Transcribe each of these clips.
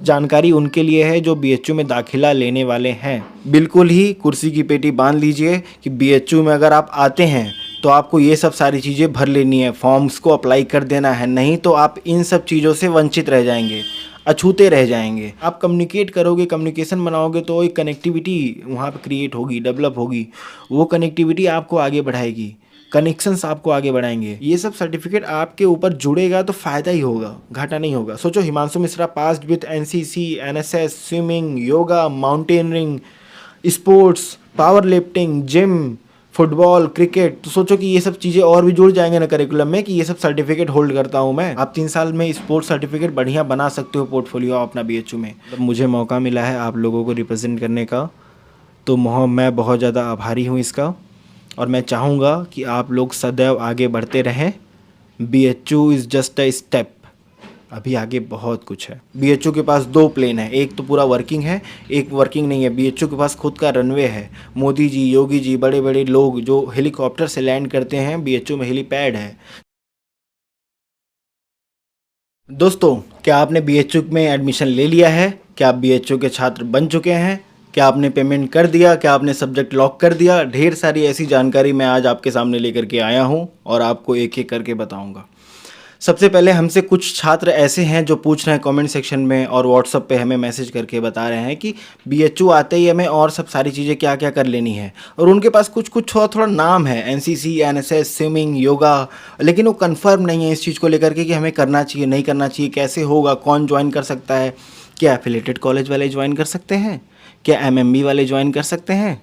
जानकारी उनके लिए है जो बीएचयू में दाखिला लेने वाले हैं। बिल्कुल ही कुर्सी की पेटी बांध लीजिए कि बीएचयू में अगर आप आते हैं तो आपको ये सब सारी चीज़ें भर लेनी है, फॉर्म्स को अप्लाई कर देना है, नहीं तो आप इन सब चीज़ों से वंचित रह जाएंगे, अछूते रह जाएंगे। आप कम्युनिकेट करोगे, कम्युनिकेशन बनाओगे तो एक कनेक्टिविटी वहाँ पे क्रिएट होगी, डेवलप होगी। वो कनेक्टिविटी आपको आगे बढ़ाएगी, कनेक्शंस आपको आगे बढ़ाएंगे। ये सब सर्टिफिकेट आपके ऊपर जुड़ेगा तो फ़ायदा ही होगा, घाटा नहीं होगा। सोचो Himanshu Mishra passed with NCC, NSS, swimming, yoga, mountaineering, sports, power lifting, gym, football, cricket. तो सोचो कि ये सब चीज़ें और भी जुड़ जाएंगे ना करिकुलम में कि ये सब सर्टिफिकेट होल्ड करता हूँ मैं। आप 3 साल में स्पोर्ट्स सर्टिफिकेट बढ़िया बना सकते हो पोर्टफोलियो अपना बीएचयू में। मुझे मौका मिला है आप लोगों को रिप्रेजेंट करने का, तो मैं बहुत ज़्यादा आभारी हूँ इसका, और मैं चाहूँगा कि आप लोग सदैव आगे बढ़ते रहें। BHU is just a step, अभी आगे बहुत कुछ है। बीएचयू के पास 2 प्लेन है, एक तो पूरा वर्किंग है, एक वर्किंग नहीं है। बीएचयू के पास खुद का रनवे है। मोदी जी, योगी जी, बड़े बड़े लोग जो हेलीकॉप्टर से लैंड करते हैं, बीएचयू में हेलीपैड है। दोस्तों, क्या आपने बीएचयू में एडमिशन ले लिया है? क्या आप बीएचयू के छात्र बन चुके हैं? क्या आपने पेमेंट कर दिया? क्या आपने सब्जेक्ट लॉक कर दिया? ढेर सारी ऐसी जानकारी मैं आज आपके सामने लेकर के आया हूं और आपको एक एक करके बताऊंगा। सबसे पहले हमसे कुछ छात्र ऐसे हैं जो पूछ रहे हैं कमेंट सेक्शन में और व्हाट्सएप पे हमें मैसेज करके बता रहे हैं कि बीएचयू आते ही हमें और सब सारी चीज़ें क्या क्या कर लेनी है, और उनके पास कुछ कुछ थोड़ा थोड़ा नाम है, एनसीसी, एनएसएस, स्विमिंग, योगा, लेकिन वो कंफर्म नहीं है इस चीज़ को लेकर के कि हमें करना चाहिए नहीं करना चाहिए, कैसे होगा, कौन ज्वाइन कर सकता है। क्या एफिलेटेड कॉलेज वाले ज्वाइन कर सकते हैं? क्या एमएमबी वाले ज्वाइन कर सकते हैं?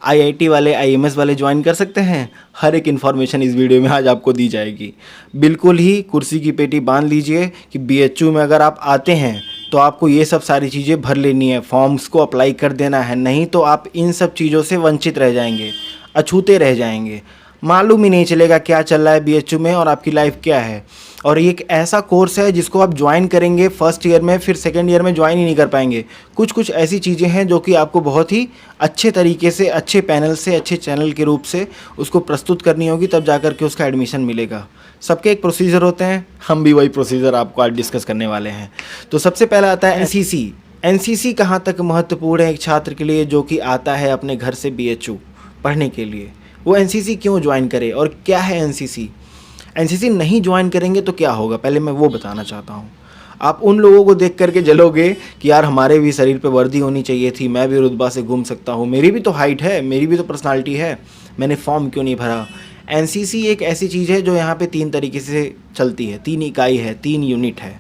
आईआईटी वाले, आईएमएस वाले ज्वाइन कर सकते हैं? हर एक इन्फॉर्मेशन इस वीडियो में आज आपको दी जाएगी। बिल्कुल ही कुर्सी की पेटी बांध लीजिए कि बीएचयू में अगर आप आते हैं तो आपको ये सब सारी चीज़ें भर लेनी है, फॉर्म्स को अप्लाई कर देना है, नहीं तो आप इन सब चीज़ों से वंचित रह जाएंगे, अछूते रह जाएंगे। मालूम ही नहीं चलेगा क्या चल रहा है बीएचयू में और आपकी लाइफ क्या है। और ये एक ऐसा कोर्स है जिसको आप ज्वाइन करेंगे फर्स्ट ईयर में, फिर सेकेंड ईयर में ज्वाइन ही नहीं कर पाएंगे। कुछ कुछ ऐसी चीज़ें हैं जो कि आपको बहुत ही अच्छे तरीके से, अच्छे पैनल से, अच्छे चैनल के रूप से उसको प्रस्तुत करनी होगी, तब जा कर के उसका एडमिशन मिलेगा। सबके एक प्रोसीजर होते हैं, हम भी वही प्रोसीजर आपको आज डिस्कस करने वाले हैं। तो सबसे पहला आता है एनसीसी। एनसीसी कहाँ तक महत्वपूर्ण है एक छात्र के लिए जो कि आता है अपने घर से बीएचयू पढ़ने के लिए? वो एनसीसी क्यों ज्वाइन करे और क्या है एनसीसी? एनसीसी नहीं ज्वाइन करेंगे तो क्या होगा, पहले मैं वो बताना चाहता हूँ। आप उन लोगों को देख करके जलोगे कि यार हमारे भी शरीर पे वर्दी होनी चाहिए थी, मैं भी रुतबा से घूम सकता हूँ, मेरी भी तो हाइट है, मेरी भी तो पर्सनालिटी है, मैंने फॉर्म क्यों नहीं भरा। एनसीसी एक ऐसी चीज़ है जो यहाँ पे 3 तरीके से चलती है, 3 इकाई है, 3 यूनिट है।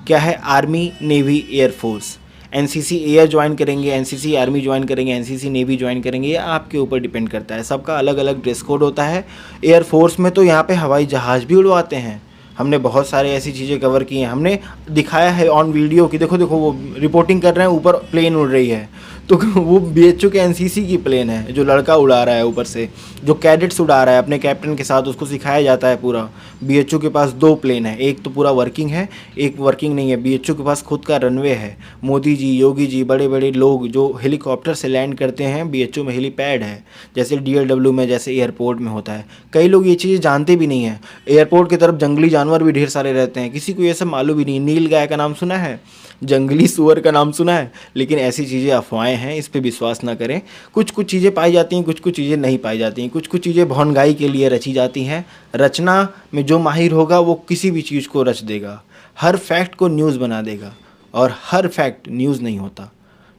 क्या है? Army, navy, air force. NCC air join करेंगे, एनसीसी आर्मी ज्वाइन करेंगे, एनसीसी नेवी ज्वाइन करेंगे, ये आपके ऊपर डिपेंड करता है। सबका अलग अलग ड्रेस कोड होता है। एयरफोर्स में तो यहाँ पे हवाई जहाज़ भी उड़वाते हैं। हमने बहुत सारे ऐसी चीज़ें कवर की हैं, हमने दिखाया है ऑन वीडियो कि देखो देखो वो रिपोर्टिंग कर रहे हैं, ऊपर प्लेन उड़ रही है, तो वो बीएचयू के एनसीसी की प्लेन है जो लड़का उड़ा रहा है ऊपर से, जो कैडेट्स उड़ा रहा है अपने कैप्टन के साथ, उसको सिखाया जाता है पूरा। बीएचयू के पास 2 प्लेन है, एक तो पूरा वर्किंग है, एक वर्किंग नहीं है। बीएचयू के पास खुद का रनवे है। मोदी जी, योगी जी, बड़े बड़े लोग जो हेलीकॉप्टर से लैंड करते हैं, बीएचयू में हेलीपैड है, जैसे डीएलडब्ल्यू में, जैसे एयरपोर्ट में होता है। कई लोग ये चीज़ें जानते भी नहीं हैं। एयरपोर्ट की तरफ जंगली जानवर भी ढेर सारे रहते हैं, किसी को ये सब मालूम भी नहीं। नील गाय का नाम सुना है, जंगली सुअर का नाम सुना है, लेकिन ऐसी चीज़ें अफवाहें हैं, इस पे विश्वास ना करें। कुछ कुछ चीज़ें पाई जाती हैं, कुछ कुछ चीज़ें नहीं पाई जाती हैं, कुछ कुछ चीज़ें भौनगाई के लिए रची जाती हैं। रचना में जो माहिर होगा वो किसी भी चीज़ को रच देगा, हर फैक्ट को न्यूज़ बना देगा, और हर फैक्ट न्यूज़ नहीं होता।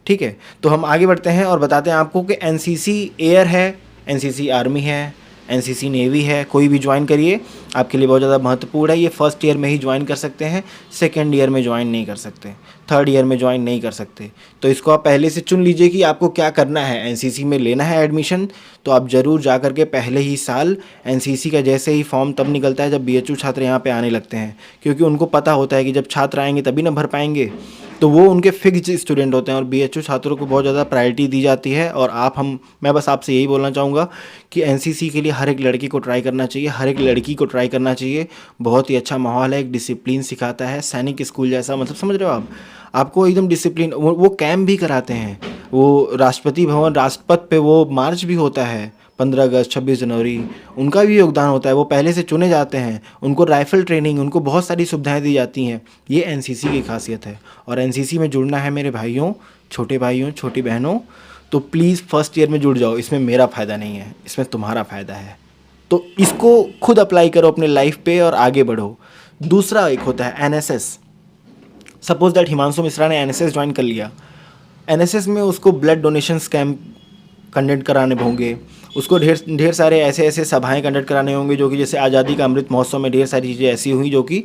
ठीक है, तो हम आगे बढ़ते हैं और बताते हैं आपको कि एनसीसी एयर है, एनसीसी आर्मी है, एनसीसी नेवी है। कोई भी ज्वाइन करिए, आपके लिए बहुत ज़्यादा महत्वपूर्ण है। ये फर्स्ट ईयर में ही ज्वाइन कर सकते हैं, सेकेंड ईयर में ज्वाइन नहीं कर सकते, थर्ड ईयर में ज्वाइन नहीं कर सकते। तो इसको आप पहले से चुन लीजिए कि आपको क्या करना है। एनसीसी में लेना है एडमिशन तो आप ज़रूर जा कर के पहले ही साल एनसीसी का जैसे ही फॉर्म तब निकलता है जब बीएचयू छात्र यहाँ पे आने लगते हैं, क्योंकि उनको पता होता है कि जब छात्र आएंगे तभी ना भर पाएंगे, तो वो उनके फिक्स्ड स्टूडेंट होते हैं और बीएचयू छात्रों को बहुत ज़्यादा प्रायोरिटी दी जाती है। और मैं बस आपसे यही बोलना चाहूँगा कि एनसीसी के लिए हर एक लड़की को ट्राई करना चाहिए, हर एक लड़की को ट्राई करना चाहिए। बहुत ही अच्छा माहौल है, एक डिसिप्लिन सिखाता है, सैनिक स्कूल जैसा, मतलब समझ रहे हो आप, आपको एकदम डिसिप्लिन। वो कैंप भी कराते हैं, वो राष्ट्रपति भवन, राजपथ पे वो मार्च भी होता है 15 अगस्त, 26 जनवरी, उनका भी योगदान होता है। वो पहले से चुने जाते हैं, उनको राइफ़ल ट्रेनिंग, उनको बहुत सारी सुविधाएं दी जाती हैं। ये एनसीसी की खासियत है। और एनसीसी में जुड़ना है मेरे भाइयों, छोटी बहनों, तो प्लीज़ फर्स्ट ईयर में जुड़ जाओ। इसमें मेरा फ़ायदा नहीं है, इसमें तुम्हारा फ़ायदा है। तो इसको खुद अप्लाई करो अपने लाइफ पे और आगे बढ़ो। दूसरा एक होता है NSS. Suppose that Himanshu Mishra ने एनएसएस ज्वाइन कर लिया। एनएसएस में उसको ब्लड डोनेशन कैंप कंडक्ट कराने होंगे, उसको ढेर सारे ऐसे सभाएं कंडक्ट कराने होंगे, जो कि जैसे आज़ादी का अमृत महोत्सव में ढेर सारी चीज़ें ऐसी हुई जो कि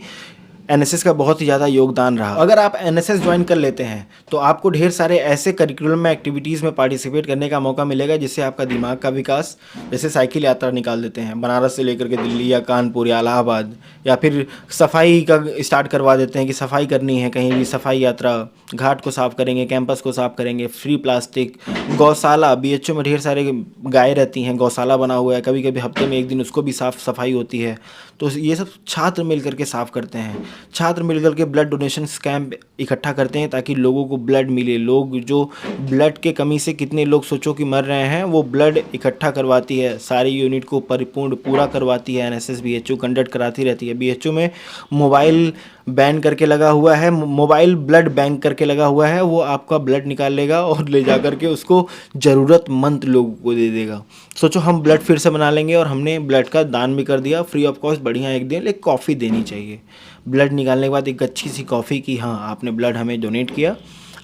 एनएसएस का बहुत ही ज़्यादा योगदान रहा। अगर आप एनएसएस ज्वाइन कर लेते हैं तो आपको ढेर सारे ऐसे करिकुलम में एक्टिविटीज़ में पार्टिसिपेट करने का मौका मिलेगा जिससे आपका दिमाग का विकास, जैसे साइकिल यात्रा निकाल देते हैं बनारस से लेकर के दिल्ली या कानपुर या इलाहाबाद, या फिर सफाई का स्टार्ट करवा देते हैं कि सफाई करनी है कहीं भी, सफाई यात्रा, घाट को साफ़ करेंगे, कैंपस को साफ़ करेंगे, फ्री प्लास्टिक, गौशाला, बीएचयू में ढेर सारे गाय रहती हैं, गौशाला बना हुआ है, कभी कभी हफ्ते में एक दिन उसको भी साफ़ सफाई होती है। तो ये सब छात्र मिल करके साफ़ करते हैं। छात्र मिलकर के ब्लड डोनेशन कैंप इकट्ठा करते हैं ताकि लोगों को ब्लड मिले। लोग जो ब्लड के कमी से कितने लोग सोचो कि मर रहे हैं, वो ब्लड इकट्ठा करवाती है, सारी यूनिट को परिपूर्ण पूरा करवाती है। एनएसएस बीएचयू कंडक्ट कराती रहती है। बीएचयू में मोबाइल बैन करके लगा हुआ है, मोबाइल ब्लड बैंक करके लगा हुआ है। वो आपका ब्लड निकाल लेगा और ले जा करके उसको ज़रूरतमंद लोगों को दे देगा। सोचो हम ब्लड फिर से बना लेंगे और हमने ब्लड का दान भी कर दिया फ्री ऑफ कॉस्ट। बढ़िया एक दिन एक कॉफ़ी देनी चाहिए ब्लड निकालने के बाद, एक अच्छी सी कॉफ़ी की, हाँ आपने ब्लड हमें डोनेट किया,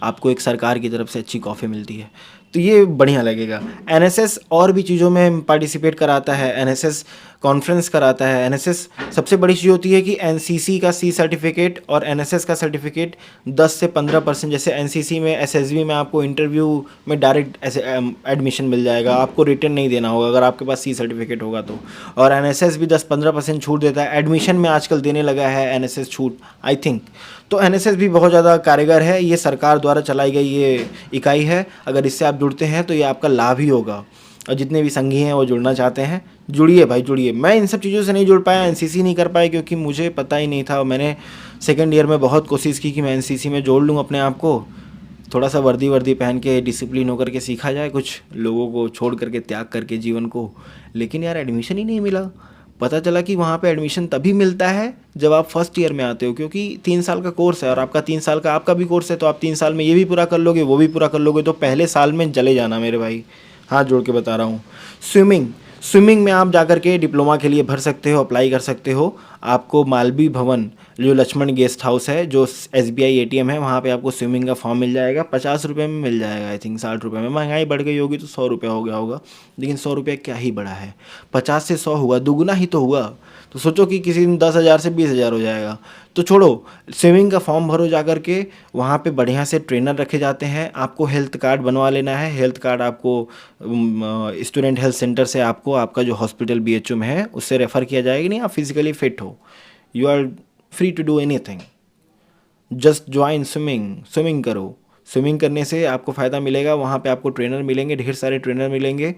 आपको एक सरकार की तरफ से अच्छी कॉफ़ी मिलती है, तो ये बढ़िया लगेगा। एनएसएस और भी चीज़ों में पार्टिसिपेट कराता है, एनएसएस कॉन्फ्रेंस कराता है। एनएसएस सबसे बड़ी चीज़ होती है कि एनसीसी का सी सर्टिफिकेट और एनएसएस का सर्टिफिकेट 10 से 15%, जैसे एनसीसी में एसएसबी में आपको इंटरव्यू में डायरेक्ट ऐसे एडमिशन मिल जाएगा, आपको रिटर्न नहीं देना होगा अगर आपके पास सी सर्टिफिकेट होगा तो। और एनएसएस भी 10-15% छूट देता है, एडमिशन में आजकल देने लगा है एनएसएस छूट, आई थिंक। तो एनएसएस भी बहुत ज़्यादा कारगर है, ये सरकार द्वारा चलाई गई ये इकाई है। अगर इससे आप जुड़ते हैं तो ये आपका लाभ ही होगा। और जितने भी संगी हैं वो जुड़ना चाहते हैं, जुड़िए भाई जुड़िए। मैं इन सब चीज़ों से नहीं जुड़ पाया, एनसीसी नहीं कर पाया क्योंकि मुझे पता ही नहीं था। और मैंने सेकेंड ईयर में बहुत कोशिश की कि मैं एनसीसी में जोड़ लूँ अपने आप को, थोड़ा सा वर्दी पहन के डिसिप्लिन होकर के सीखा जाए कुछ लोगों को छोड़ करके, त्याग करके जीवन को। लेकिन यार एडमिशन ही नहीं मिला। पता चला कि वहाँ पे एडमिशन तभी मिलता है जब आप फर्स्ट ईयर में आते हो, क्योंकि 3 साल का कोर्स है और आपका 3 साल का आपका भी कोर्स है, तो आप 3 साल में ये भी पूरा कर लोगे, वो भी पूरा कर लोगे, तो पहले साल में चले जाना मेरे भाई, हाथ जोड़ के बता रहा हूँ। स्विमिंग में आप जाकर के डिप्लोमा के लिए भर सकते हो, अप्लाई कर सकते हो। आपको मालवीय भवन, जो लक्ष्मण गेस्ट हाउस है, जो एसबीआई एटीएम है, वहाँ पे आपको स्विमिंग का फॉर्म मिल जाएगा। 50 रुपये में मिल जाएगा, आई थिंक 60 रुपये में। महंगाई बढ़ गई होगी तो 100 रुपये हो गया होगा, लेकिन 100 रुपये क्या ही बढ़ा है, 50 से 100 हुआ, दुगुना ही तो हुआ। तो सोचो कि किसी दिन 10,000 से 20,000 हो जाएगा। तो छोड़ो, स्विमिंग का फॉर्म भरो जा कर के, वहाँ पे बढ़िया से ट्रेनर रखे जाते हैं। आपको हेल्थ कार्ड बनवा लेना है। हेल्थ कार्ड आपको स्टूडेंट हेल्थ सेंटर से, आपको आपका जो हॉस्पिटल बीएचयू में है उससे रेफ़र किया जाएगा। नहीं आप फिजिकली फिट हो, you are free to do anything, just join swimming करो। स्विमिंग करने से आपको फ़ायदा मिलेगा, वहाँ पे आपको ट्रेनर मिलेंगे, ढेर सारे ट्रेनर मिलेंगे,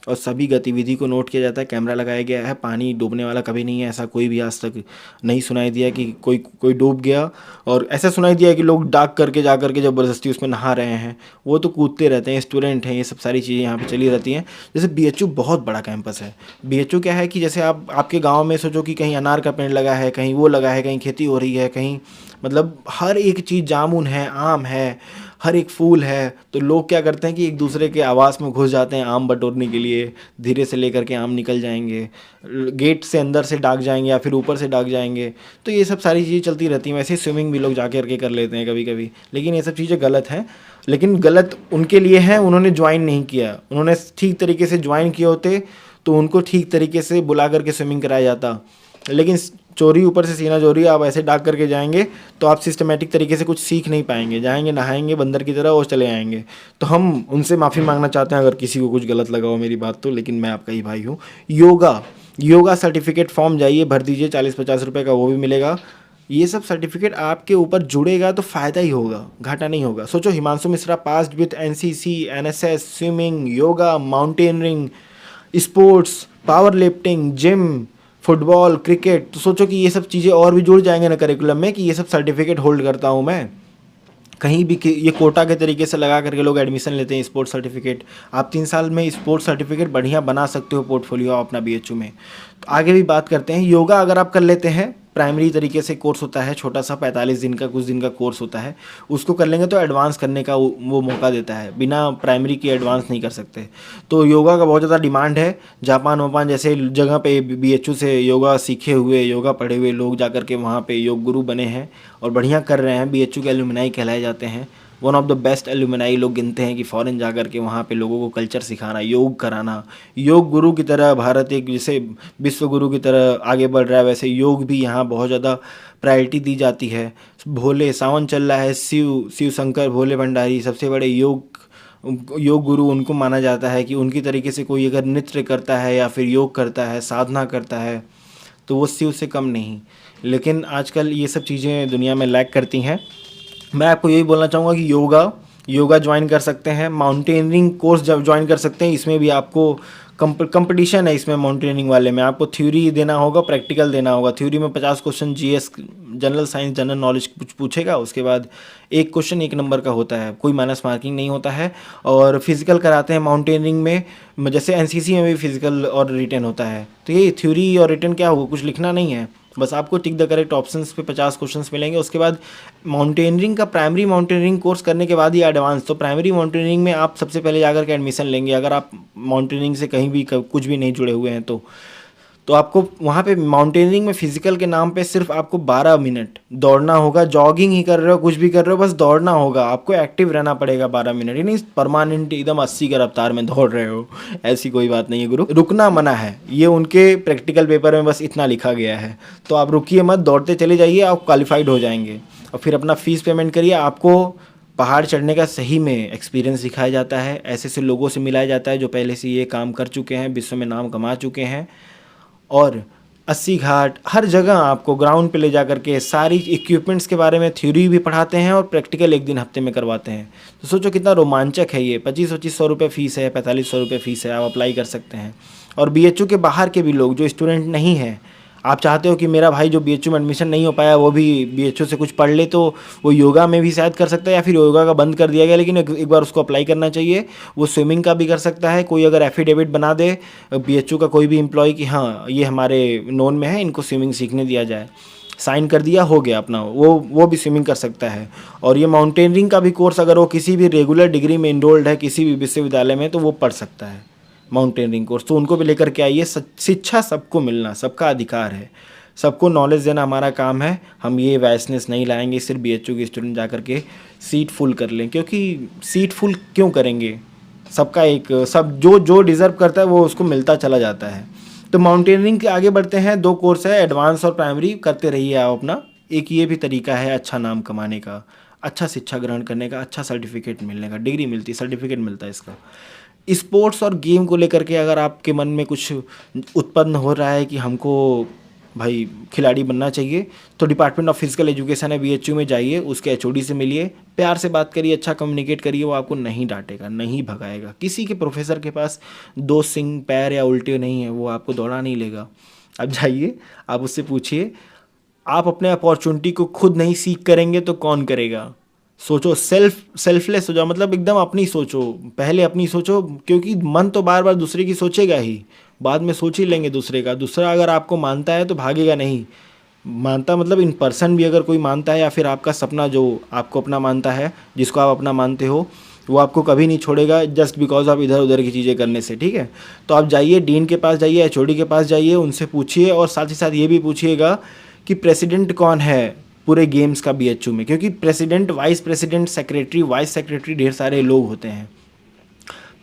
और सभी गतिविधि को नोट किया जाता है। कैमरा लगाया गया है, पानी डूबने वाला कभी नहीं है, ऐसा कोई भी आज तक नहीं सुनाई दिया कि कोई डूब गया। और ऐसा सुनाई दिया कि लोग डाक करके जा करके ज़बरदस्ती उसमें नहा रहे हैं, वो तो कूदते रहते हैं, स्टूडेंट हैं, ये सब सारी चीज़ें यहाँ पे चली रहती हैं। जैसे बीएचयू बहुत बड़ा कैंपस है। बीएचयू क्या है कि जैसे आपके गाँव में सोचो कि कहीं अनार का पेड़ लगा है, कहीं वो लगा है, कहीं खेती हो रही है, कहीं मतलब हर एक चीज़, जामुन है, आम है, हर एक फूल है। तो लोग क्या करते हैं कि एक दूसरे के आवास में घुस जाते हैं आम बटोरने के लिए, धीरे से लेकर के आम निकल जाएंगे, गेट से अंदर से डाक जाएंगे या फिर ऊपर से डाक जाएंगे। तो ये सब सारी चीज़ें चलती रहती हैं। वैसे स्विमिंग भी लोग जा करके कर लेते हैं कभी कभी, लेकिन ये सब चीज़ें गलत हैं। लेकिन गलत उनके लिए है, उन्होंने ज्वाइन नहीं किया। उन्होंने ठीक तरीके से ज्वाइन किए होते तो उनको ठीक तरीके से बुला करके स्विमिंग कराया जाता। लेकिन चोरी, ऊपर से सीना चोरी, आप ऐसे डाक करके जाएंगे तो आप सिस्टमेटिक तरीके से कुछ सीख नहीं पाएंगे। जाएंगे, नहाएंगे बंदर की तरह और चले आएंगे। तो हम उनसे माफ़ी मांगना चाहते हैं अगर किसी को कुछ गलत लगा हो मेरी बात तो, लेकिन मैं आपका ही भाई हूँ। योगा सर्टिफिकेट फॉर्म जाइए भर दीजिए, 40-50 रुपये का वो भी मिलेगा। ये सब सर्टिफिकेट आपके ऊपर जुड़ेगा तो फ़ायदा ही होगा, घाटा नहीं होगा। सोचो Himanshu Mishra passed with NCC, NSS, swimming, yoga, mountaineering, sports, power lifting, gym, football, cricket. तो सोचो कि ये सब चीज़ें और भी जुड़ जाएंगे ना करिकुलम में, कि ये सब सर्टिफिकेट होल्ड करता हूँ मैं। कहीं भी ये कोटा के तरीके से लगा करके लोग एडमिशन लेते हैं स्पोर्ट्स सर्टिफिकेट। आप 3 साल में स्पोर्ट्स सर्टिफिकेट बढ़िया बना सकते हो पोर्टफोलियो अपना बीएचयू में। तो आगे भी बात करते हैं। योगा अगर आप कर लेते हैं, प्राइमरी तरीके से कोर्स होता है, छोटा सा 45 दिन का कुछ दिन का कोर्स होता है, उसको कर लेंगे तो एडवांस करने का वो मौका देता है। बिना प्राइमरी के एडवांस नहीं कर सकते। तो योगा का बहुत ज़्यादा डिमांड है। जापान वापान जैसे जगह पे बीएचयू से योगा सीखे हुए, योगा पढ़े हुए लोग जाकर के वहाँ पे योग गुरु बने हैं और बढ़िया कर रहे हैं। बीएचयू के एलुमनाई कहलाए जाते हैं। One of the best alumni लोग गिनते हैं कि फ़ॉरेन जाकर के वहाँ पे लोगों को कल्चर सिखाना, योग कराना। योग गुरु की तरह भारत एक जैसे विश्व गुरु की तरह आगे बढ़ रहा है, वैसे योग भी यहाँ बहुत ज़्यादा प्रायोरिटी दी जाती है। भोले सावन चल रहा है, शिव शंकर भोले भंडारी सबसे बड़े योग गुरु उनको माना जाता है कि उनकी तरीके से कोई अगर नृत्य करता है या फिर योग करता है, साधना करता है, तो वो शिव से कम नहीं। लेकिन आजकल ये सब चीज़ें दुनिया में लैक करती हैं। मैं आपको यही बोलना चाहूँगा कि योगा ज्वाइन कर सकते हैं, माउंटेनियरिंग कोर्स जब ज्वाइन कर सकते हैं। इसमें भी आपको कंपटीशन है। इसमें माउंटेनियरिंग वाले में आपको थ्योरी देना होगा, प्रैक्टिकल देना होगा। थ्योरी में 50 question GS, general science, general knowledge कुछ पूछेगा, उसके बाद एक क्वेश्चन 1 नंबर का होता है, कोई माइनस मार्किंग नहीं होता है। और फिजिकल कराते हैं माउंटेनियरिंग में, जैसे एनसीसी में भी फिजिकल और रिटन होता है। तो ये थ्योरी और रिटन क्या होगा, कुछ लिखना नहीं है, बस आपको टिक द करेक्ट ऑप्शंस पे 50 क्वेश्चंस मिलेंगे। उसके बाद माउंटेनियरिंग का प्राइमरी माउंटेनियरिंग कोर्स करने के बाद ही एडवांस। तो प्राइमरी माउंटेनियरिंग में आप सबसे पहले जाकर के एडमिशन लेंगे अगर आप माउंटेनियरिंग से कहीं भी कुछ भी नहीं जुड़े हुए हैं तो आपको वहाँ पे माउंटेनियरिंग में फिजिकल के नाम पे सिर्फ आपको 12 मिनट दौड़ना होगा। जॉगिंग ही कर रहे हो, कुछ भी कर रहे हो, बस दौड़ना होगा। आपको एक्टिव रहना पड़ेगा 12 मिनट, यानी परमानेंट एकदम 80 की रफ्तार में दौड़ रहे हो, ऐसी कोई बात नहीं है गुरु। रुकना मना है, ये उनके प्रैक्टिकल पेपर में बस इतना लिखा गया है। तो आप रुकिए मत, दौड़ते चले जाइए, आप क्वालिफाइड हो जाएंगे। और फिर अपना फीस पेमेंट करिए। आपको पहाड़ चढ़ने का सही में एक्सपीरियंस सिखाया जाता है, ऐसे लोगों से मिलाया जाता है जो पहले से ये काम कर चुके हैं, विश्व में नाम कमा चुके हैं। और 80 घाट हर जगह आपको ग्राउंड पे ले जा करके सारी इक्विपमेंट्स के बारे में थ्योरी भी पढ़ाते हैं और प्रैक्टिकल 1 दिन हफ्ते में करवाते हैं। तो सोचो कितना रोमांचक है ये। 2500 रुपये फ़ीस है, 4500 रुपये फ़ीस है, आप अप्लाई कर सकते हैं। और बीएचयू के बाहर के भी लोग जो स्टूडेंट नहीं हैं, आप चाहते हो कि मेरा भाई जो बीएचयू में एडमिशन नहीं हो पाया वो भी बीएचयू से कुछ पढ़ ले, तो वो योगा में भी शायद कर सकता है, या फिर योगा का बंद कर दिया गया लेकिन एक बार उसको अप्लाई करना चाहिए। वो स्विमिंग का भी कर सकता है। कोई अगर एफिडेविट बना दे बीएचयू का कोई भी एम्प्लॉय कि हाँ ये हमारे नोन में है, इनको स्विमिंग सीखने दिया जाए, साइन कर दिया, हो गया अपना, वो भी स्विमिंग कर सकता है। और ये माउंटेनियरिंग का भी कोर्स अगर वो किसी भी रेगुलर डिग्री में इनरोल्ड है किसी भी विश्वविद्यालय में तो वो पढ़ सकता है माउंटेनियरिंग कोर्स। तो उनको भी लेकर के आइए। शिक्षा सबको मिलना सबका अधिकार है, सबको नॉलेज देना हमारा काम है। हम ये वैसनेस नहीं लाएंगे सिर्फ बीएचयू के स्टूडेंट जाकर के सीट फुल कर लें, क्योंकि सीट फुल क्यों करेंगे, सबका एक सब जो डिज़र्व करता है वो उसको मिलता चला जाता है। तो माउंटेनियरिंग के आगे बढ़ते हैं। 2 कोर्स है, एडवांस और प्राइमरी, करते रहिए आप अपना। एक ये भी तरीका है अच्छा नाम कमाने का, अच्छा शिक्षा ग्रहण करने का, अच्छा सर्टिफिकेट मिलने का, डिग्री मिलती है, सर्टिफिकेट मिलता है इसका। स्पोर्ट्स और गेम को लेकर के अगर आपके मन में कुछ उत्पन्न हो रहा है कि हमको भाई खिलाड़ी बनना चाहिए, तो डिपार्टमेंट ऑफ फिजिकल एजुकेशन है बीएचयू में जाइए, उसके एचओडी से मिलिए, प्यार से बात करिए, अच्छा कम्युनिकेट करिए, वो आपको नहीं डांटेगा, नहीं भगाएगा। किसी के प्रोफेसर के पास 2 सिंग पैर या उल्टे नहीं है, वो आपको दौड़ा नहीं लेगा। आप जाइए, आप उससे पूछिए। आप अपने अपॉर्चुनिटी को खुद नहीं सीख करेंगे तो कौन करेगा। सोचो, सेल्फलेस हो जाओ, मतलब एकदम अपनी सोचो, पहले अपनी सोचो, क्योंकि मन तो बार बार दूसरे की सोचेगा ही, बाद में सोच ही लेंगे दूसरे का। दूसरा अगर आपको मानता है तो भागेगा नहीं, मानता मतलब इन पर्सन भी अगर कोई मानता है, या फिर आपका सपना जो आपको अपना मानता है, जिसको आप अपना मानते हो, वो आपको कभी नहीं छोड़ेगा जस्ट बिकॉज आप इधर उधर की चीज़ें करने से। ठीक है, तो आप जाइए, डीन के पास जाइए, एचओडी के पास जाइए, उनसे पूछिए। और साथ ही साथ ये भी पूछिएगा कि प्रेसिडेंट कौन है पूरे गेम्स का बीएचयू में, क्योंकि president, vice president, secretary, vice secretary ढेर सारे लोग होते हैं।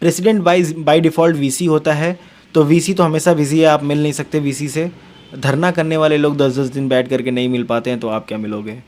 प्रेसिडेंट बाय डिफ़ॉल्ट वीसी होता है, तो वीसी तो हमेशा बिजी है, आप मिल नहीं सकते वीसी से। धरना करने वाले लोग 10-10 दिन बैठ करके नहीं मिल पाते हैं, तो आप क्या मिलोगे।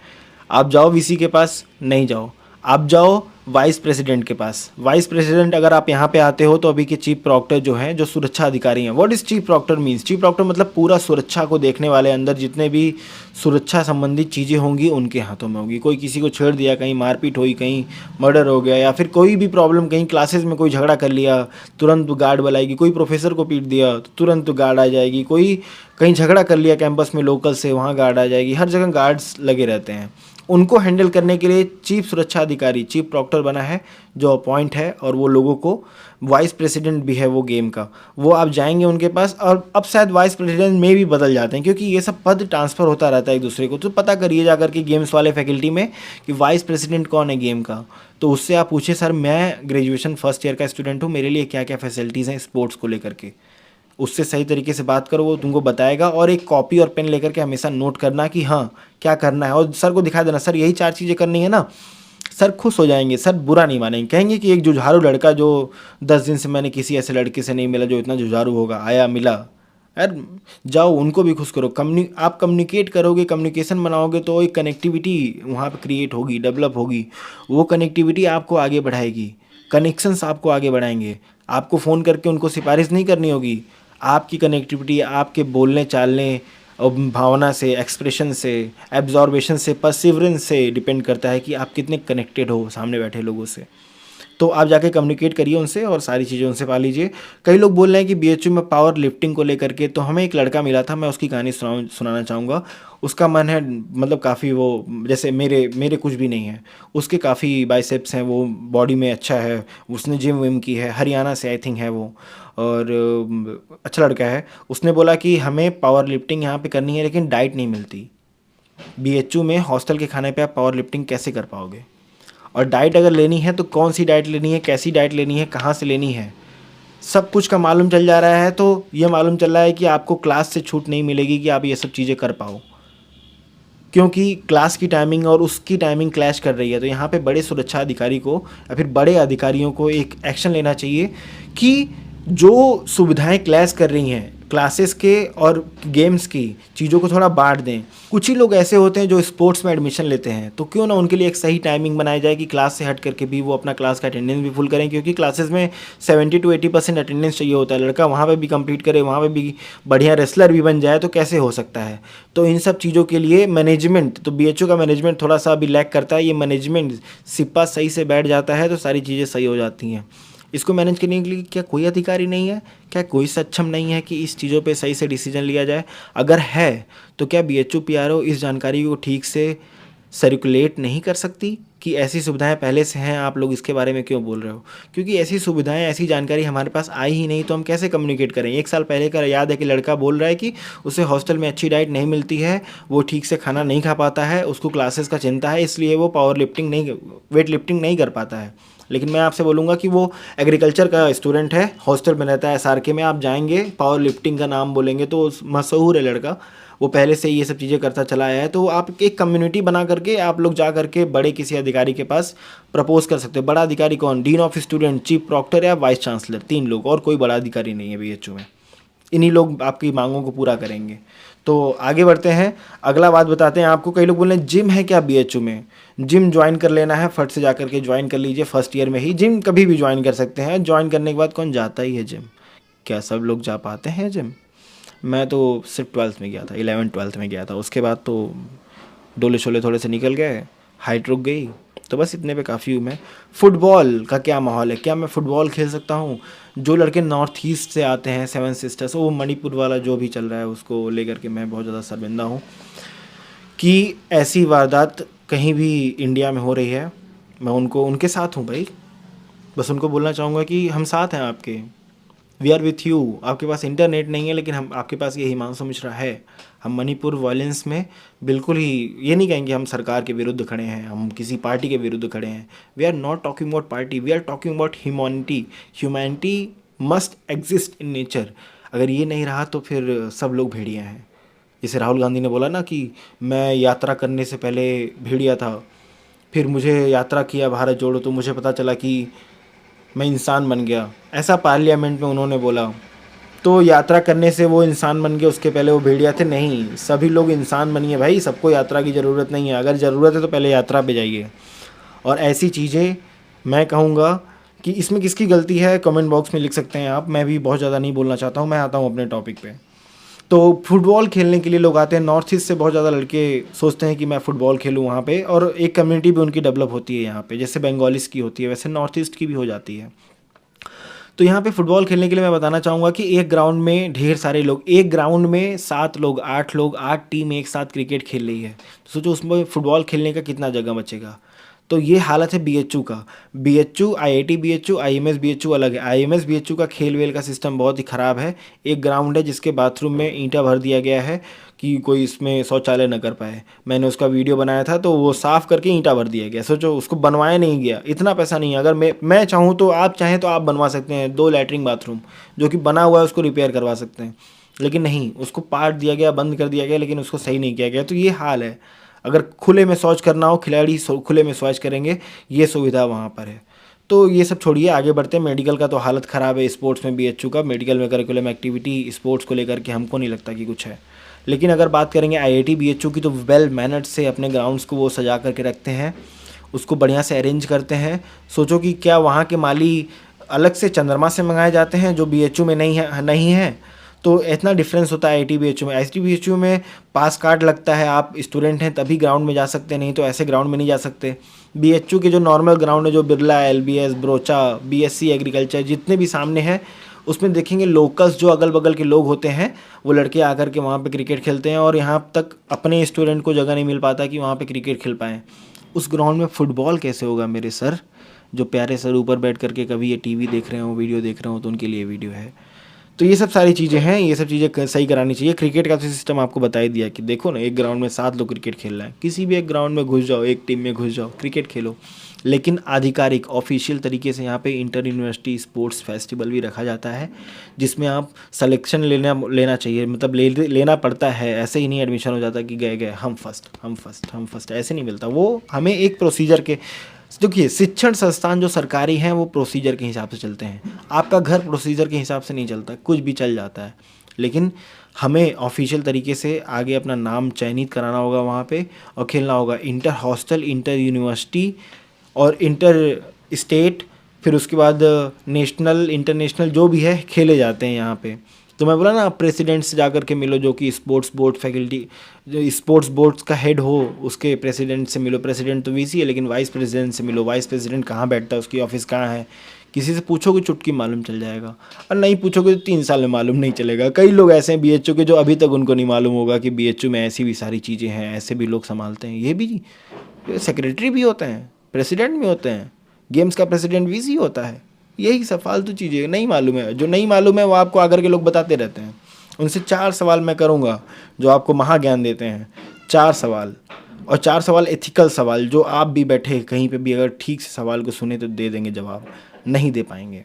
आप जाओ वीसी के पास, नहीं जाओ, आप जाओ वाइस प्रेसिडेंट के पास। वाइस प्रेसिडेंट अगर आप यहाँ पे आते हो तो अभी के चीफ प्रॉक्टर जो हैं, जो सुरक्षा अधिकारी हैं, what is chief proctor means? Chief proctor मतलब पूरा सुरक्षा को देखने वाले, अंदर जितने भी सुरक्षा संबंधित चीज़ें होंगी उनके हाथों में होगी। कोई किसी को छेड़ दिया, कहीं मारपीट हुई, कहीं मर्डर हो गया, या फिर कोई भी प्रॉब्लम, कहीं क्लासेस में कोई झगड़ा कर लिया, तुरंत गार्ड बुलाएगी। कोई प्रोफेसर को पीट दिया तो तुरंत गार्ड आ जाएगी। कोई कहीं झगड़ा कर लिया कैंपस में लोकल से, वहाँ गार्ड आ जाएगी। हर जगह गार्ड्स लगे रहते हैं। उनको हैंडल करने के लिए चीफ सुरक्षा अधिकारी, चीफ प्रॉक्टर बना है जो अपॉइंट है, और वो लोगों को वाइस प्रेसिडेंट भी है वो गेम का। वो आप जाएंगे उनके पास, और अब शायद वाइस प्रेसिडेंट में भी बदल जाते हैं, क्योंकि ये सब पद ट्रांसफ़र होता रहता है एक दूसरे को। तो पता करिए जा करके गेम्स वाले फैकल्टी में कि वाइस प्रेसिडेंट कौन है गेम का। तो उससे आप पूछिए, सर मैं ग्रेजुएशन फर्स्ट ईयर का स्टूडेंट हूँ, मेरे लिए क्या क्या फैसिलिटीज़ हैं स्पोर्ट्स को लेकर के। उससे सही तरीके से बात करो, वो तुमको बताएगा। और एक कॉपी और पेन लेकर के हमेशा नोट करना कि हाँ क्या करना है, और सर को दिखा देना, सर यही 4 चीज़ें करनी है ना। सर खुश हो जाएंगे, सर बुरा नहीं मानेंगे, कहेंगे कि एक जुझारू लड़का जो 10 दिन से मैंने किसी ऐसे लड़के से नहीं मिला जो इतना जुझारू होगा, आया मिला। यार जाओ उनको भी खुश करो। आप कम्युनिकेट करोगे, कम्युनिकेशन बनाओगे तो एक कनेक्टिविटी वहाँ पे क्रिएट होगी, डेवलप होगी। वो कनेक्टिविटी आपको आगे बढ़ाएगी, कनेक्शंस आपको आगे बढ़ाएंगे। आपको फ़ोन करके उनको सिफारिश नहीं करनी होगी। आपकी कनेक्टिविटी आपके बोलने चालने और भावना से, एक्सप्रेशन से, एब्जॉर्बेशन से, परसिवरेंस से डिपेंड करता है कि आप कितने कनेक्टेड हो सामने बैठे लोगों से। तो आप जाके कम्युनिकेट करिए उनसे और सारी चीज़ें उनसे पा लीजिए। कई लोग बोल रहे हैं कि बीएचयू में पावर लिफ्टिंग को लेकर के, तो हमें एक लड़का मिला था, मैं उसकी कहानी सुनाना चाहूँगा। उसका मन है, मतलब काफ़ी वो, जैसे मेरे कुछ भी नहीं है, उसके काफ़ी बाइसेप्स हैं, वो बॉडी में अच्छा है, उसने जिम विम की है, हरियाणा से आई थिंक है वो, और अच्छा लड़का है। उसने बोला कि हमें पावर लिफ्टिंग यहाँ पे करनी है लेकिन डाइट नहीं मिलती। बीएचयू में हॉस्टल के खाने पे आप पावर लिफ्टिंग कैसे कर पाओगे? और डाइट अगर लेनी है तो कौन सी डाइट लेनी है, कैसी डाइट लेनी है, कहाँ से लेनी है, सब कुछ का मालूम चल जा रहा है। तो ये मालूम चल रहा है कि आपको क्लास से छूट नहीं मिलेगी कि आप ये सब चीज़ें कर पाओ, क्योंकि क्लास की टाइमिंग और उसकी टाइमिंग क्लैश कर रही है। तो यहाँ पे बड़े सुरक्षा अधिकारी को या फिर बड़े अधिकारियों को एक एक्शन लेना चाहिए कि जो सुविधाएं क्लैश कर रही हैं क्लासेस के और गेम्स की, चीज़ों को थोड़ा बांट दें। कुछ ही लोग ऐसे होते हैं जो स्पोर्ट्स में एडमिशन लेते हैं, तो क्यों ना उनके लिए एक सही टाइमिंग बनाई जाए कि क्लास से हट करके भी वो अपना क्लास का अटेंडेंस भी फुल करें, क्योंकि क्लासेस में 70 to 80% अटेंडेंस चाहिए होता है। लड़का वहाँ पे भी कंप्लीट करे, वहाँ पे भी बढ़िया रेसलर भी बन जाए, तो कैसे हो सकता है? तो इन सब चीज़ों के लिए मैनेजमेंट, तो बीएचयू का मैनेजमेंट थोड़ा सा अभी लैक करता है। ये मैनेजमेंट सिप्पा सही से बैठ जाता है तो सारी चीज़ें सही हो जाती हैं। इसको मैनेज करने के लिए क्या कोई अधिकारी नहीं है? क्या कोई सक्षम नहीं है कि इस चीज़ों पे सही से डिसीजन लिया जाए? अगर है तो क्या बीएचयू पीआरओ इस जानकारी को ठीक से सर्कुलेट नहीं कर सकती कि ऐसी सुविधाएं पहले से हैं, आप लोग इसके बारे में क्यों बोल रहे हो? क्योंकि ऐसी सुविधाएं, ऐसी जानकारी हमारे पास आई ही नहीं, तो हम कैसे कम्युनिकेट करें? 1 साल पहले का याद है कि लड़का बोल रहा है कि उसे हॉस्टल में अच्छी डाइट नहीं मिलती है, वो ठीक से खाना नहीं खा पाता है, उसको क्लासेस का चिंता है, इसलिए वो पावर लिफ्टिंग नहीं, वेट लिफ्टिंग नहीं कर पाता है। लेकिन मैं आपसे बोलूँगा कि वो एग्रीकल्चर का स्टूडेंट है, हॉस्टल में रहता है एसआरके में, आप जाएंगे पावर लिफ्टिंग का नाम बोलेंगे तो मशहूर है लड़का, वो पहले से ये सब चीज़ें करता चला आया है। तो आप एक कम्युनिटी बना करके आप लोग जा करके बड़े किसी अधिकारी के पास प्रपोज कर सकते हो। बड़ा अधिकारी कौन? Dean of student, chief proctor या वाइस चांसलर, 3 लोग, और कोई बड़ा अधिकारी नहीं है बीएचयू में। इन्हीं लोग आपकी मांगों को पूरा करेंगे। तो आगे बढ़ते हैं, अगला बात बताते हैं आपको। कई लोग बोल रहे हैं जिम है क्या बीएचयू में? जिम ज्वाइन कर लेना है, फट से जा करके ज्वाइन कर लीजिए फर्स्ट ईयर में ही। जिम कभी भी ज्वाइन कर सकते हैं, ज्वाइन करने के बाद कौन जाता ही है जिम? क्या सब लोग जा पाते हैं जिम? मैं तो सिर्फ 12th में गया था, 11th-12th में गया था, उसके बाद तो डोले शोले थोड़े से निकल गए, हाइट रुक गई, तो बस इतने पे काफ़ी हूँ मैं। फुटबॉल का क्या माहौल है? क्या मैं फ़ुटबॉल खेल सकता हूँ? जो लड़के नॉर्थ ईस्ट से आते हैं, 7 सिस्टर्स, वो मणिपुर वाला जो भी चल रहा है उसको लेकर के मैं बहुत ज़्यादा शर्मिंदा हूँ कि ऐसी वारदात कहीं भी इंडिया में हो रही है। मैं उनके साथ हूँ भाई, बस उनको बोलना चाहूँगा कि हम साथ हैं आपके, वी आर विथ यू। आपके पास इंटरनेट नहीं है लेकिन हम आपके पास ये हिमांशु मिश्रा है। हम मणिपुर वायलेंस में बिल्कुल ही ये नहीं कहेंगे हम सरकार के विरुद्ध खड़े हैं, हम किसी पार्टी के विरुद्ध खड़े हैं। We are not talking about party, we are talking about humanity. Humanity must exist in nature. अगर ये नहीं रहा तो फिर सब लोग भेड़िया हैं। जैसे राहुल गांधी ने बोला ना कि मैं यात्रा करने से पहले भेड़िया था, फिर मुझे यात्रा किया भारत जोड़ो तो मुझे पता चला कि मैं इंसान बन गया, ऐसा पार्लियामेंट में उन्होंने बोला। तो यात्रा करने से वो इंसान बन गए, उसके पहले वो भेड़िया थे? नहीं, सभी लोग इंसान बनिए भाई, सबको यात्रा की ज़रूरत नहीं है। अगर ज़रूरत है तो पहले यात्रा पे जाइए। और ऐसी चीज़ें मैं कहूँगा कि इसमें किसकी गलती है कमेंट बॉक्स में लिख सकते हैं आप। मैं भी बहुत ज़्यादा नहीं बोलना चाहता हूँ, मैं आता हूँ अपने टॉपिक पे। तो फुटबॉल खेलने के लिए लोग आते हैं, नॉर्थ ईस्ट से बहुत ज़्यादा लड़के सोचते हैं कि मैं फ़ुटबॉल खेलूँ वहाँ पे, और एक कम्युनिटी भी उनकी डेवलप होती है यहाँ पे। जैसे बंगालीज़ की होती है वैसे नॉर्थ ईस्ट की भी हो जाती है। तो यहाँ पे फुटबॉल खेलने के लिए मैं बताना चाहूँगा कि एक ग्राउंड में ढेर सारे लोग, एक ग्राउंड में 7 लोग, 8 लोग, 8 टीम एक साथ क्रिकेट खेल रही है। तो सोचो उसमें फुटबॉल खेलने का कितना जगह बचेगा। तो ये हालत है बीएचयू का। BHU, IIT BHU, IMS BHU अलग है। आईएमएस बीएचयू का खेल वेल का सिस्टम बहुत ही ख़राब है। एक ग्राउंड है जिसके बाथरूम में ईंटा भर दिया गया है कि कोई इसमें शौचालय न कर पाए। मैंने उसका वीडियो बनाया था, तो वो साफ़ करके ईंटा भर दिया गया। सोचो उसको बनवाया नहीं गया, इतना पैसा नहीं है। अगर मैं चाहूँ तो आप चाहें तो आप बनवा सकते हैं 2 लैट्रिन बाथरूम, जो कि बना हुआ है उसको रिपेयर करवा सकते हैं। लेकिन नहीं, उसको पाट दिया गया, बंद कर दिया गया, लेकिन उसको सही नहीं किया गया। तो ये हाल है। अगर खुले में शौच करना हो, खिलाड़ी खुले में शौच करेंगे, ये सुविधा वहाँ पर है। तो ये सब छोड़िए, आगे बढ़ते हैं। मेडिकल का तो हालत ख़राब है स्पोर्ट्स में बीएचयू का। मेडिकल में करिकुलम एक्टिविटी स्पोर्ट्स को लेकर के हमको नहीं लगता कि कुछ है। लेकिन अगर बात करेंगे आईआईटी बीएचयू की, तो वेल मैनर्ड से अपने ग्राउंड्स को वो सजा करके रखते हैं, उसको बढ़िया से अरेंज करते हैं। सोचो कि क्या वहाँ के माली अलग से चंद्रमा से मंगाए जाते हैं जो बीएचयू में नहीं है। तो इतना डिफरेंस होता है आईआईटी बीएचयू में। आईआईटी बीएचयू में पास कार्ड लगता है, आप स्टूडेंट हैं तभी ग्राउंड में जा सकते हैं, नहीं तो ऐसे ग्राउंड में नहीं जा सकते। बीएचयू के जो नॉर्मल ग्राउंड है, जो Birla, LBS, Broacha, BSc agriculture, जितने भी सामने हैं, उसमें देखेंगे लोकल्स जो अगल बगल के लोग होते हैं, वो लड़के आकर के वहाँ पे क्रिकेट खेलते हैं। और यहाँ तक अपने स्टूडेंट को जगह नहीं मिल पाता कि वहाँ पे क्रिकेट खेल पाएँ। उस ग्राउंड में फुटबॉल कैसे होगा मेरे सर? जो प्यारे सर ऊपर बैठ करके कभी ये टीवी देख रहे हो, वीडियो देख रहे हो, तो उनके लिए वीडियो है। तो ये सब सारी चीज़ें हैं, ये सब चीज़ें सही करानी चाहिए। क्रिकेट का तो सिस्टम आपको बता ही दिया कि देखो ना, एक ग्राउंड में 7 लोग क्रिकेट खेल रहे हैं, किसी भी एक ग्राउंड में घुस जाओ, एक टीम में घुस जाओ, क्रिकेट खेलो। लेकिन आधिकारिक ऑफिशियल तरीके से यहाँ पे इंटर यूनिवर्सिटी स्पोर्ट्स फेस्टिवल भी रखा जाता है, जिसमें आप सिलेक्शन लेना चाहिए, मतलब लेना पड़ता है। ऐसे ही नहीं एडमिशन हो जाता कि गए हम फर्स्ट ऐसे नहीं मिलता। वो हमें एक प्रोसीजर के, देखिए शिक्षण संस्थान जो सरकारी हैं वो प्रोसीजर के हिसाब से चलते हैं। आपका घर प्रोसीजर के हिसाब से नहीं चलता, कुछ भी चल जाता है। लेकिन हमें ऑफिशियल तरीके से आगे अपना नाम चयनित कराना होगा वहाँ पे, और खेलना होगा इंटर हॉस्टल, इंटर यूनिवर्सिटी और इंटर स्टेट, फिर उसके बाद नेशनल, इंटरनेशनल जो भी है खेले जाते हैं यहाँ पे। तो मैं बोला ना, प्रेसिडेंट से जाकर के मिलो, जो कि स्पोर्ट्स बोर्ड फैकल्टी, जो स्पोर्ट्स बोर्ड्स का हेड हो, उसके प्रेसिडेंट से मिलो। प्रेसिडेंट तो वीसी है, लेकिन वाइस प्रेसिडेंट से मिलो। वाइस प्रेसिडेंट कहाँ बैठता है, उसकी ऑफिस कहाँ है, किसी से पूछोगे चुटकी मालूम चल जाएगा। और नहीं पूछोगे तो 3 साल में मालूम नहीं चलेगा। कई लोग ऐसे हैं बीएचयू के जो अभी तक उनको नहीं मालूम होगा कि बीएचयू में ऐसी भी सारी चीज़ें हैं, ऐसे भी लोग संभालते हैं। ये भी सेक्रेटरी भी होते हैं, प्रेसिडेंट भी होते हैं, गेम्स का प्रेसिडेंट वीसी होता है। यही सब फालतू चीज़ें नहीं मालूम है। जो नहीं मालूम है वो आपको आकर के लोग बताते रहते हैं। उनसे 4 सवाल मैं करूँगा जो आपको महाज्ञान देते हैं। 4 सवाल, और 4 सवाल एथिकल सवाल, जो आप भी बैठे कहीं पे भी अगर ठीक से सवाल को सुने तो दे देंगे जवाब, नहीं दे पाएंगे।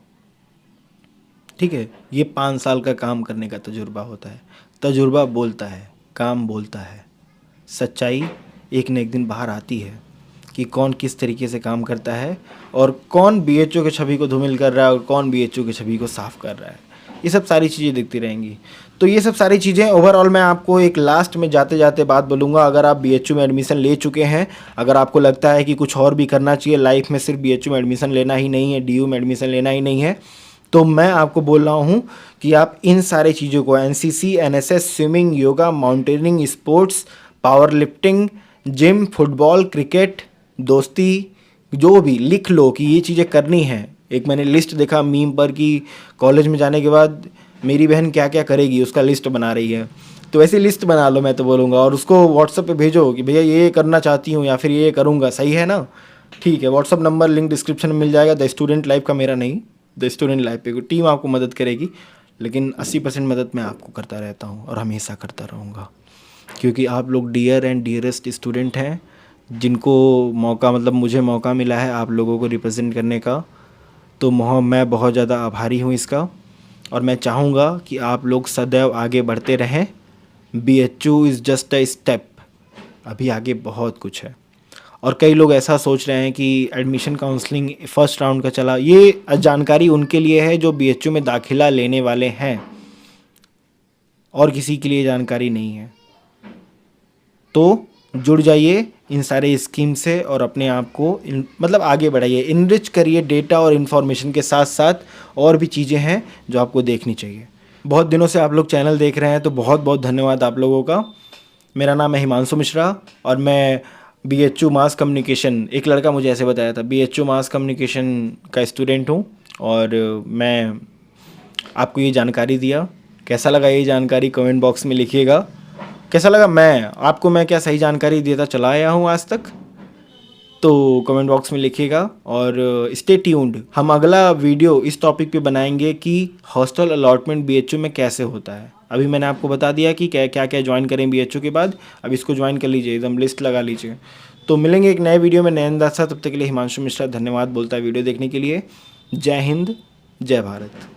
ठीक है, ये 5 साल का काम करने का तजुर्बा होता है। तजुर्बा बोलता है, काम बोलता है। सच्चाई एक न एक दिन बाहर आती है कि कौन किस तरीके से काम करता है, और कौन बीएचयू के छवि को धूमिल कर रहा है, और कौन बीएचयू की छवि को साफ कर रहा है। ये सब सारी चीज़ें दिखती रहेंगी। तो ये सब सारी चीज़ें ओवरऑल मैं आपको एक लास्ट में जाते जाते बात बोलूँगा। अगर आप बीएचयू में एडमिशन ले चुके हैं, अगर आपको लगता है कि कुछ और भी करना चाहिए लाइफ में, सिर्फ बीएचयू में एडमिशन लेना ही नहीं है, डीयू में एडमिशन लेना ही नहीं है, तो मैं आपको बोल रहा हूँ कि आप इन सारी चीज़ों को, NCC, NSS, swimming, yoga, mountaining, sports, power lifting, gym, football, cricket, दोस्ती, जो भी लिख लो कि ये चीज़ें करनी है। एक मैंने लिस्ट देखा मीम पर कि कॉलेज में जाने के बाद मेरी बहन क्या क्या करेगी, उसका लिस्ट बना रही है। तो ऐसी लिस्ट बना लो, मैं तो बोलूँगा, और उसको व्हाट्सएप पे भेजो कि भैया ये करना चाहती हूँ या फिर ये करूँगा। सही है ना? ठीक है, व्हाट्सएप नंबर लिंक डिस्क्रिप्शन में मिल जाएगा। द स्टूडेंट लाइफ का, मेरा नहीं, द स्टूडेंट लाइफ पे टीम आपको मदद करेगी, लेकिन 80% मदद मैं आपको करता रहता हूँ और हमेशा करता रहूँगा, क्योंकि आप लोग डियर एंड डियरेस्ट स्टूडेंट हैं, जिनको मौका, मतलब मुझे मौका मिला है आप लोगों को रिप्रेजेंट करने का। तो मैं बहुत ज़्यादा आभारी हूँ इसका, और मैं चाहूँगा कि आप लोग सदैव आगे बढ़ते रहें। BHU is just a step, अभी आगे बहुत कुछ है। और कई लोग ऐसा सोच रहे हैं कि एडमिशन काउंसलिंग फर्स्ट राउंड का चला, ये जानकारी उनके लिए है जो बीएचयू में दाखिला लेने वाले हैं, और किसी के लिए जानकारी नहीं है। तो जुड़ जाइए इन सारे स्कीम से और अपने आप को मतलब आगे बढ़ाइए, इनरिच करिए डेटा और इन्फॉर्मेशन के साथ साथ और भी चीज़ें हैं जो आपको देखनी चाहिए। बहुत दिनों से आप लोग चैनल देख रहे हैं, तो बहुत बहुत धन्यवाद आप लोगों का। मेरा नाम है हिमांशु मिश्रा और मैं बीएचयू मास कम्युनिकेशन, एक लड़का मुझे ऐसे बताया था, बीएचयू मास कम्युनिकेशन का स्टूडेंट हूँ। और मैं आपको ये जानकारी दिया। कैसा लगा ये जानकारी कमेंट बॉक्स में लिखिएगा। कैसा लगा मैं क्या सही जानकारी देता चला आया हूँ आज तक, तो कमेंट बॉक्स में लिखिएगा। और स्टे ट्यून्ड, हम अगला वीडियो इस टॉपिक पे बनाएंगे कि हॉस्टल अलॉटमेंट बीएचयू में कैसे होता है। अभी मैंने आपको बता दिया कि क्या क्या क्या ज्वाइन करें बीएचयू के बाद। अब इसको ज्वाइन कर लीजिए, एकदम लिस्ट लगा लीजिए। तो मिलेंगे एक नए वीडियो में नए अंदाज से। तब तक के लिए हिमांशु मिश्रा धन्यवाद बोलता है वीडियो देखने के लिए। जय हिंद, जय भारत।